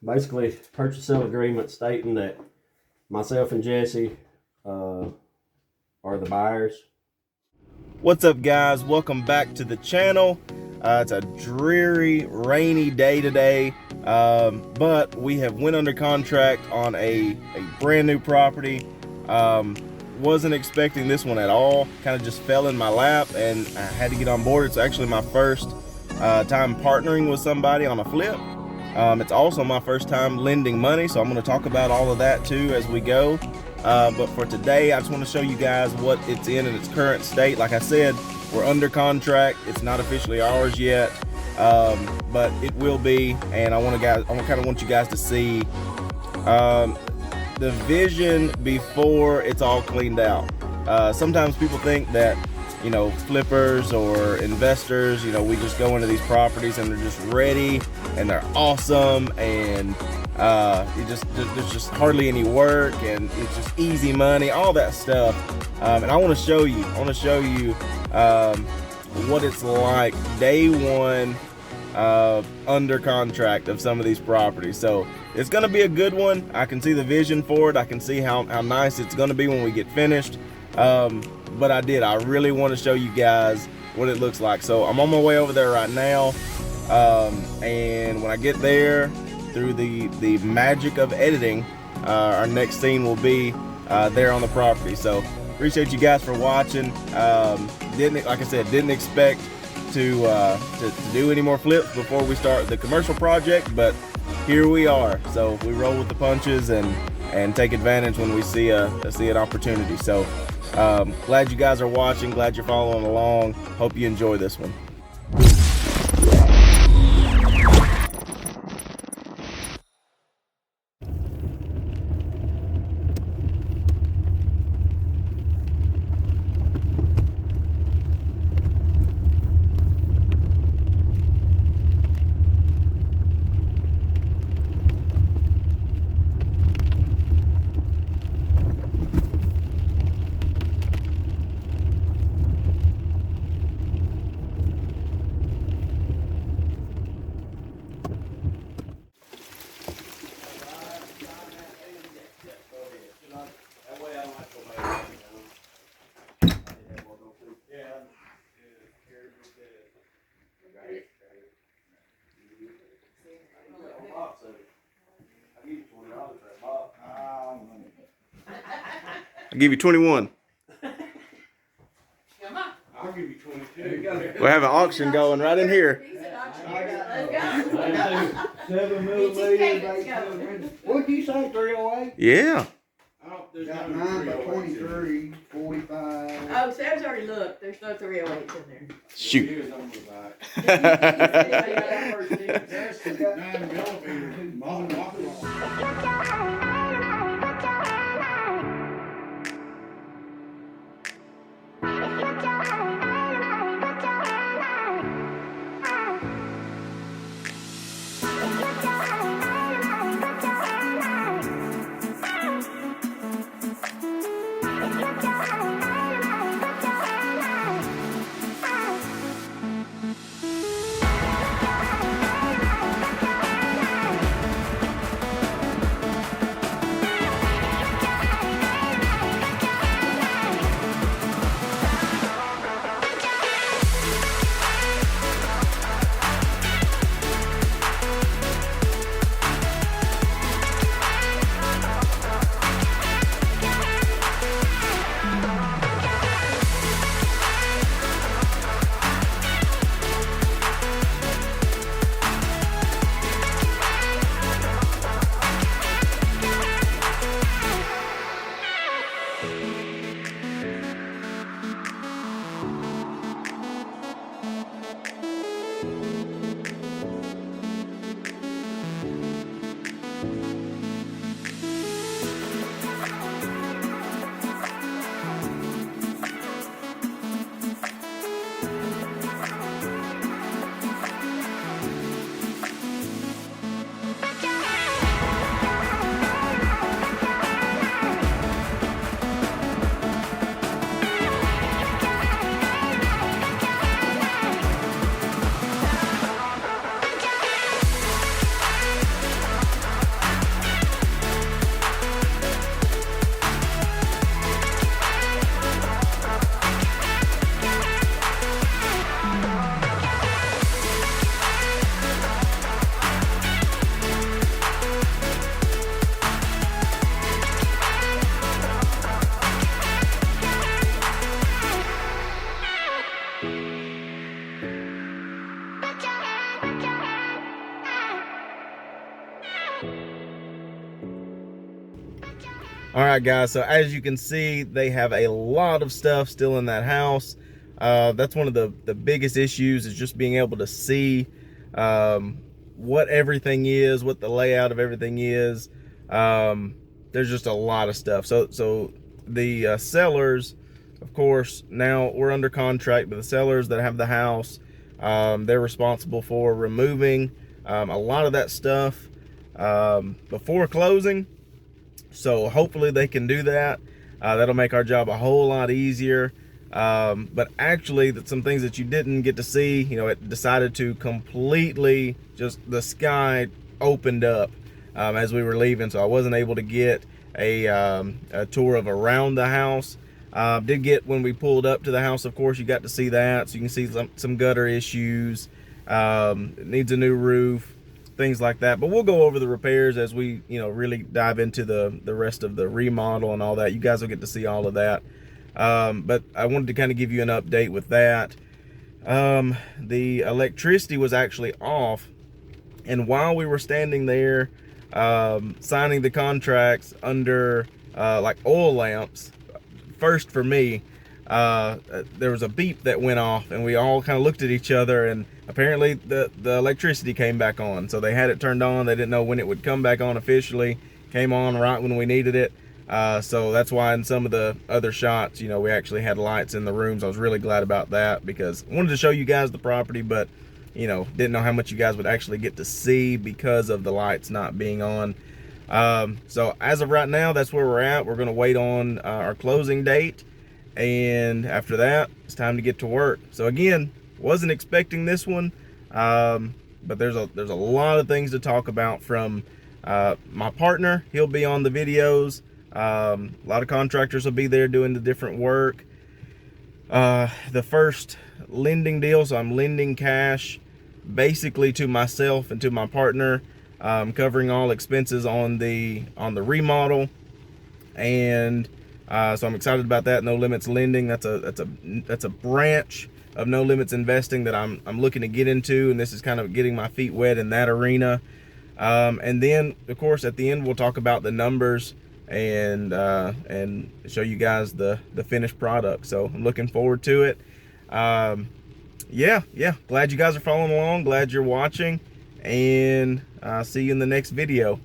basically purchase sale agreement stating that myself and Jesse are the buyers. What's up, guys? Welcome back to the channel. It's a dreary, rainy day today, but we have went under contract on a brand new property. Wasn't expecting this one at all. Kind of just fell in my lap and I had to get on board. It's actually my first time partnering with somebody on a flip. It's also my first time lending money, so I'm going to talk about all of that too as we go. But for today, I just want to show you guys what it's in its current state. Like I said, we're under contract. It's not officially ours yet, but it will be. And I kind of want you guys to see the vision before it's all cleaned out. Sometimes people think that, you know, flippers or investors, you know, we just go into these properties and they're just ready and they're awesome and there's just hardly any work and it's just easy money, all that stuff. And I want to show you what it's like day one under contract of some of these properties. So it's gonna be a good one. I can see the vision for it. I can see how nice it's gonna be when we get finished. But I really want to show you guys what it looks like. So I'm on my way over there right now, and when I get there, through the magic of editing, our next scene will be there on the property. So appreciate you guys for watching. Like I said, didn't expect to do any more flips before we start the commercial project, but here we are. So we roll with the punches and take advantage when we see an opportunity. So glad you guys are watching, glad you're following along. Hope you enjoy this one. I'll give you 21. I'll give you 22. We'll have an auction going right in here. I got 7 milliliters. What did you say, 308? Yeah. Got 9 by 23, 45. Oh, Sam's already looked. There's no 308s in there. Shoot. That's got 9 millimeters. All right, guys, so as you can see, they have a lot of stuff still in that house. That's one of the biggest issues, is just being able to see what everything is, what the layout of everything is. There's just a lot of stuff. So the sellers, of course, now we're under contract, but the sellers that have the house, they're responsible for removing a lot of that stuff before closing. So hopefully they can do that. That'll make our job a whole lot easier. But actually, some things that you didn't get to see, you know, it decided to completely, just the sky opened up as we were leaving. So I wasn't able to get a tour of around the house. Did get, when we pulled up to the house, of course, you got to see that. So you can see some gutter issues. It needs a new roof, things like that. But we'll go over the repairs as we, you know, really dive into the rest of the remodel and all that. You guys will get to see all of that. But I wanted to kind of give you an update with that. The electricity was actually off, and while we were standing there signing the contracts under like oil lamps, first for me, there was a beep that went off, and we all kind of looked at each other, and apparently the electricity came back on. So they had it turned on. They didn't know when it would come back on officially. Came on right when we needed it. So that's why in some of the other shots, you know, we actually had lights in the rooms. I was really glad about that, because I wanted to show you guys the property, but, you know, didn't know how much you guys would actually get to see because of the lights not being on. So as of right now, that's where we're at. We're going to wait on our closing date, and after that, it's time to get to work. So again, wasn't expecting this one, but there's a lot of things to talk about from my partner. He'll be on the videos. A lot of contractors will be there doing the different work. The first lending deal, so I'm lending cash basically to myself and to my partner, covering all expenses on the remodel. And so I'm excited about that. No Limits Lending, that's a branch of No Limits Investing that I'm looking to get into, and this is kind of getting my feet wet in that arena. And then of course at the end we'll talk about the numbers and show you guys the finished product. So I'm looking forward to it. Yeah, glad you guys are following along, glad you're watching, and see you in the next video.